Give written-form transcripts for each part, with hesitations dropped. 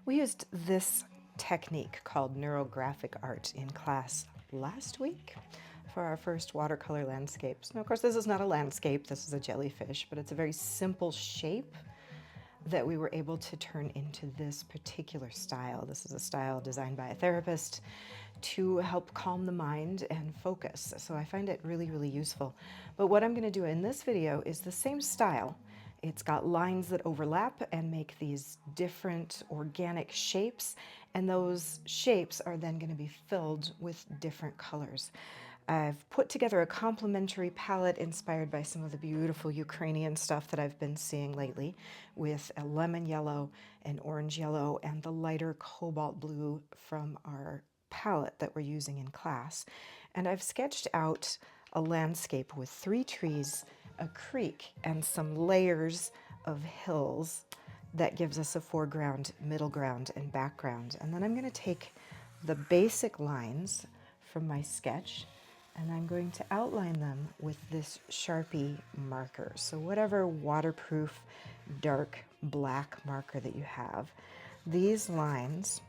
We used this technique called neurographic art in class last week for our first watercolor landscapes. Now, of course, this is not a landscape, this is a jellyfish, but it's a very simple shape that we were able to turn into this particular style. This is a style designed by a therapist to help calm the mind and focus. So I find it really, really useful. But what I'm going to do in this video is the same style. It's got lines that overlap and make these different organic shapes, and those shapes are then going to be filled with different colors. I've put together a complementary palette inspired by some of the beautiful Ukrainian stuff that I've been seeing lately, with a lemon yellow, an orange yellow, and the lighter cobalt blue from our palette that we're using in class. And I've sketched out a landscape with 3 trees, a creek, and some layers of hills that gives us a foreground, middle ground, and background. And then I'm going to take the basic lines from my sketch and I'm going to outline them with this Sharpie marker. So whatever waterproof dark black marker that you have, these lines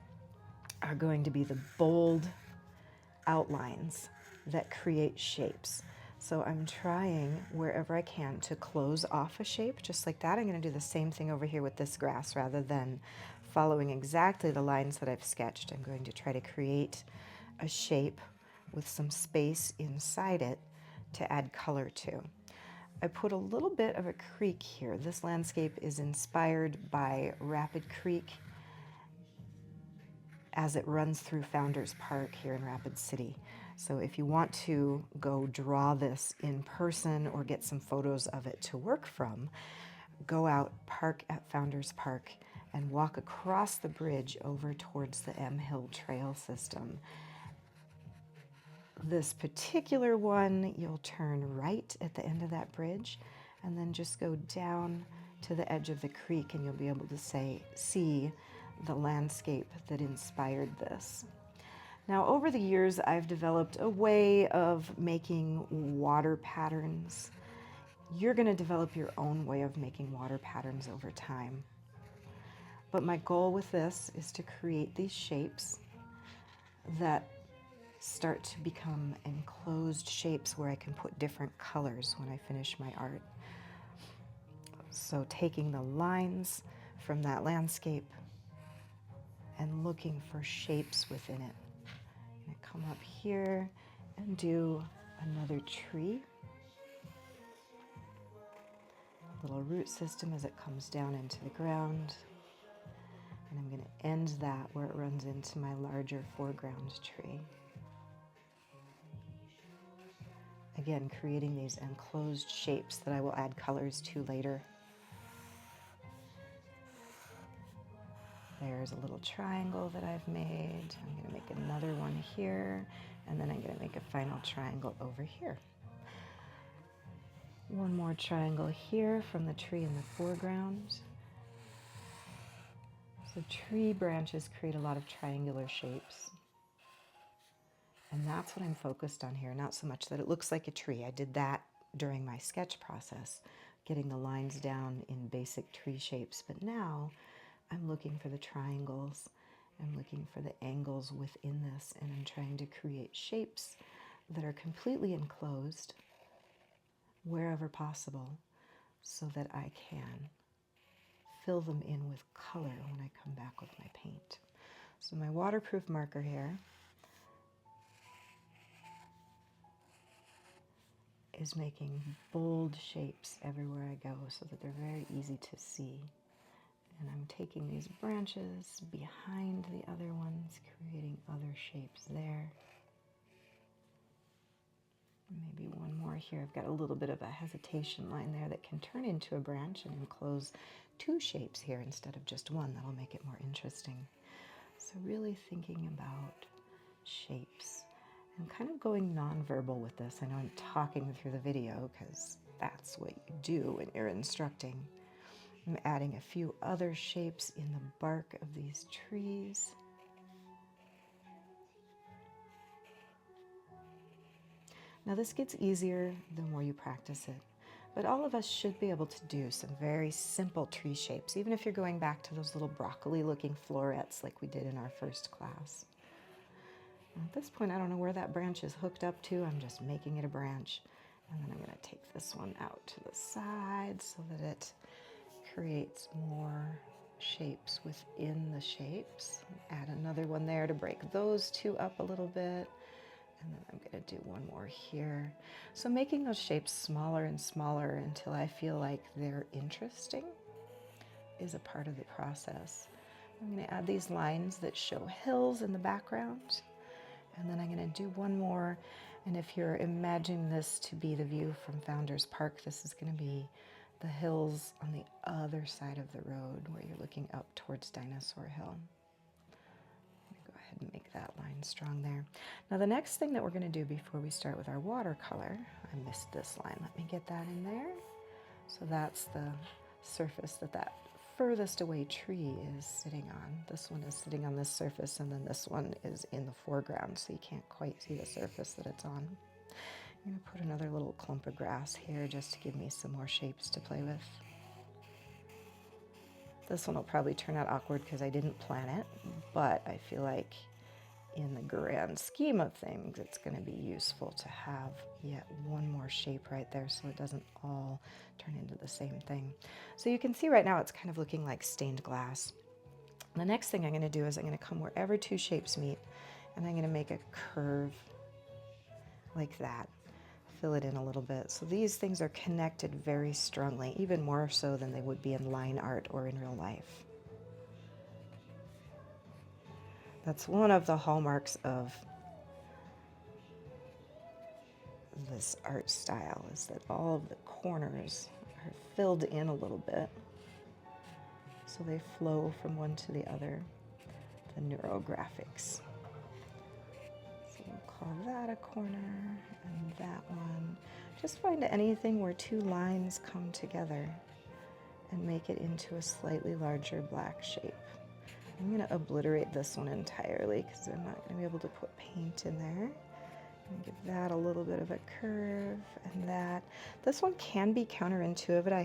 are going to be the bold outlines that create shapes. So I'm trying wherever I can to close off a shape just like that. I'm going to do the same thing over here with this grass. Rather than following exactly the lines that I've sketched, I'm going to try to create a shape with some space inside it to add color to. I put a little bit of a creek here. This landscape is inspired by Rapid Creek as it runs through Founders Park here in Rapid City. So if you want to go draw this in person or get some photos of it to work from, go out, park at Founders Park, and walk across the bridge over towards the M Hill Trail system. This particular one, you'll turn right at the end of that bridge and then just go down to the edge of the creek and you'll be able to see the landscape that inspired this. Now, over the years, I've developed a way of making water patterns. You're going to develop your own way of making water patterns over time. But my goal with this is to create these shapes that start to become enclosed shapes where I can put different colors when I finish my art. So taking the lines from that landscape and looking for shapes within it. I'm going to come up here and do another tree. Little root system as it comes down into the ground. And I'm going to end that where it runs into my larger foreground tree. Again, creating these enclosed shapes that I will add colors to later. There's a little triangle that I've made. I'm going to make another one here, and then I'm going to make a final triangle over here. One more triangle here from the tree in the foreground. So tree branches create a lot of triangular shapes. And that's what I'm focused on here, not so much that it looks like a tree. I did that during my sketch process, getting the lines down in basic tree shapes. But now I'm looking for the triangles. I'm looking for the angles within this, and I'm trying to create shapes that are completely enclosed wherever possible so that I can fill them in with color when I come back with my paint. So my waterproof marker here is making bold shapes everywhere I go so that they're very easy to see. And I'm taking these branches behind the other ones, creating other shapes there. Maybe one more here. I've got a little bit of a hesitation line there that can turn into a branch and enclose 2 shapes here instead of just one. That'll make it more interesting. So really thinking about shapes. I'm kind of going nonverbal with this. I know I'm talking through the video because that's what you do when you're instructing. I'm adding a few other shapes in the bark of these trees. Now this gets easier the more you practice it. But all of us should be able to do some very simple tree shapes, even if you're going back to those little broccoli-looking florets like we did in our first class. At this point, I don't know where that branch is hooked up to. I'm just making it a branch. And then I'm going to take this one out to the side so that it creates more shapes within the shapes. Add another one there to break those two up a little bit. And then I'm going to do one more here. So making those shapes smaller and smaller until I feel like they're interesting is a part of the process. I'm going to add these lines that show hills in the background. And then I'm going to do one more. And if you're imagining this to be the view from Founders Park, this is going to be the hills on the other side of the road where you're looking up towards Dinosaur Hill. Go ahead and make that line strong there. Now the next thing that we're going to do before we start with our watercolor, I missed this line. Let me get that in there. So that's the surface that furthest away tree is sitting on. This one is sitting on this surface, and then this one is in the foreground, so you can't quite see the surface that it's on. I'm going to put another little clump of grass here just to give me some more shapes to play with. This one will probably turn out awkward because I didn't plan it, but I feel like in the grand scheme of things, it's going to be useful to have yet one more shape right there so it doesn't all turn into the same thing. So you can see right now it's kind of looking like stained glass. The next thing I'm going to do is I'm going to come wherever two shapes meet, and I'm going to make a curve like that. Fill it in a little bit. So these things are connected very strongly, even more so than they would be in line art or in real life. That's one of the hallmarks of this art style, is that all of the corners are filled in a little bit so they flow from one to the other. The Neurographics. So we'll call that a corner and that one. Just find anything where two lines come together and make it into a slightly larger black shape. I'm going to obliterate this one entirely because I'm not going to be able to put paint in there. And give that a little bit of a curve, and that. This one can be counterintuitive. I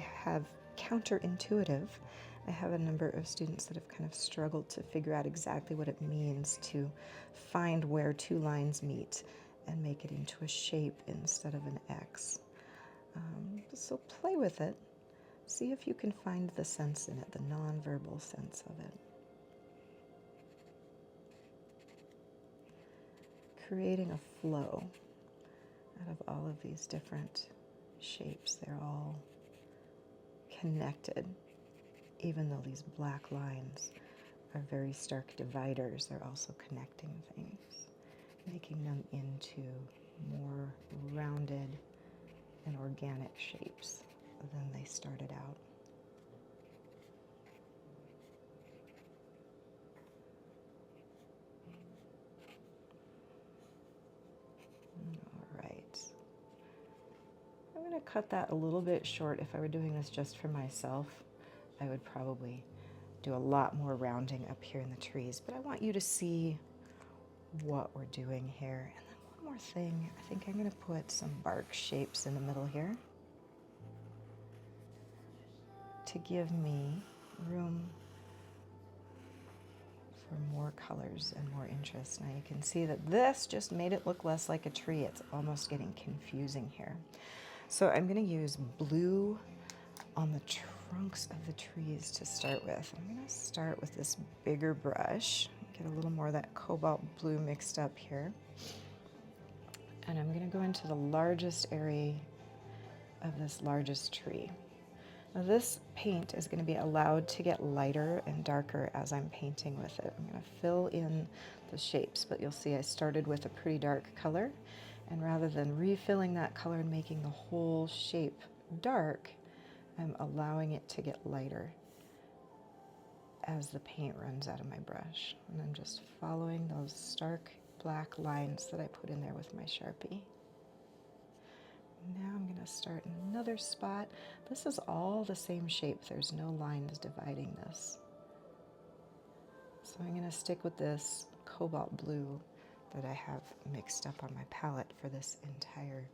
have a number of students that have kind of struggled to figure out exactly what it means to find where two lines meet and make it into a shape instead of an X. So play with it. See if you can find the sense in it, the nonverbal sense of it. Creating a flow out of all of these different shapes. They're all connected, even though these black lines are very stark dividers. They're also connecting things, making them into more rounded and organic shapes than they started out. I'm going to cut that a little bit short. If I were doing this just for myself, I would probably do a lot more rounding up here in the trees, but I want you to see what we're doing here. And then one more thing, I think I'm going to put some bark shapes in the middle here to give me room for more colors and more interest. Now you can see that this just made it look less like a tree. It's almost getting confusing here. So I'm going to use blue on the trunks of the trees to start with. I'm going to start with this bigger brush, get a little more of that cobalt blue mixed up here. And I'm going to go into the largest area of this largest tree. Now this paint is going to be allowed to get lighter and darker as I'm painting with it. I'm going to fill in the shapes, but you'll see I started with a pretty dark color, and rather than refilling that color and making the whole shape dark, I'm allowing it to get lighter as the paint runs out of my brush. And I'm just following those stark black lines that I put in there with my Sharpie. Now I'm going to start in another spot. This is all the same shape. There's no lines dividing this. So I'm going to stick with this cobalt blue that I have mixed up on my palette for this entire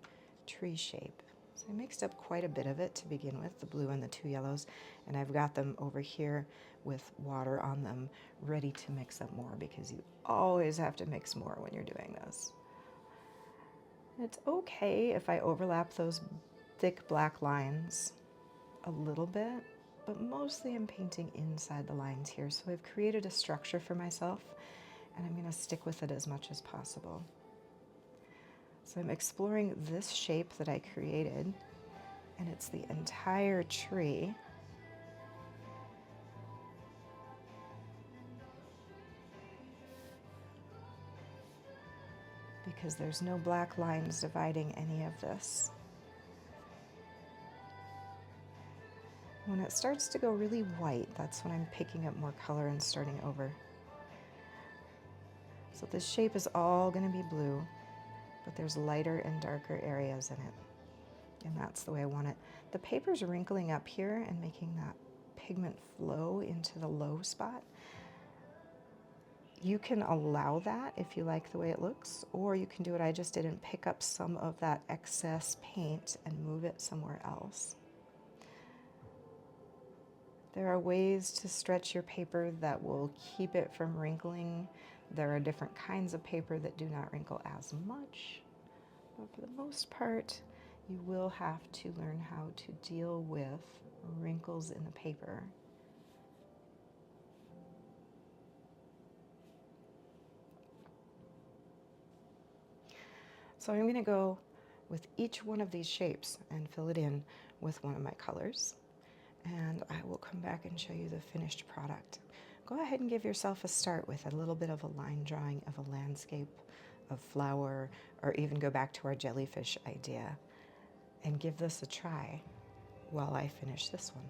tree shape. So I mixed up quite a bit of it to begin with, the blue and the two yellows, and I've got them over here with water on them, ready to mix up more, because you always have to mix more when you're doing this. It's okay if I overlap those thick black lines a little bit, but mostly I'm painting inside the lines here. So I've created a structure for myself, and I'm going to stick with it as much as possible. So I'm exploring this shape that I created, and it's the entire tree. Because there's no black lines dividing any of this. When it starts to go really white, that's when I'm picking up more color and starting over. So this shape is all going to be blue, but there's lighter and darker areas in it. And that's the way I want it. The paper's wrinkling up here and making that pigment flow into the low spot. You can allow that if you like the way it looks, or you can do what I just did and pick up some of that excess paint and move it somewhere else. There are ways to stretch your paper that will keep it from wrinkling. There are different kinds of paper that do not wrinkle as much, but for the most part, you will have to learn how to deal with wrinkles in the paper. So I'm going to go with each one of these shapes and fill it in with one of my colors. And I will come back and show you the finished product. Go ahead and give yourself a start with a little bit of a line drawing of a landscape, of flower, or even go back to our jellyfish idea and give this a try while I finish this one.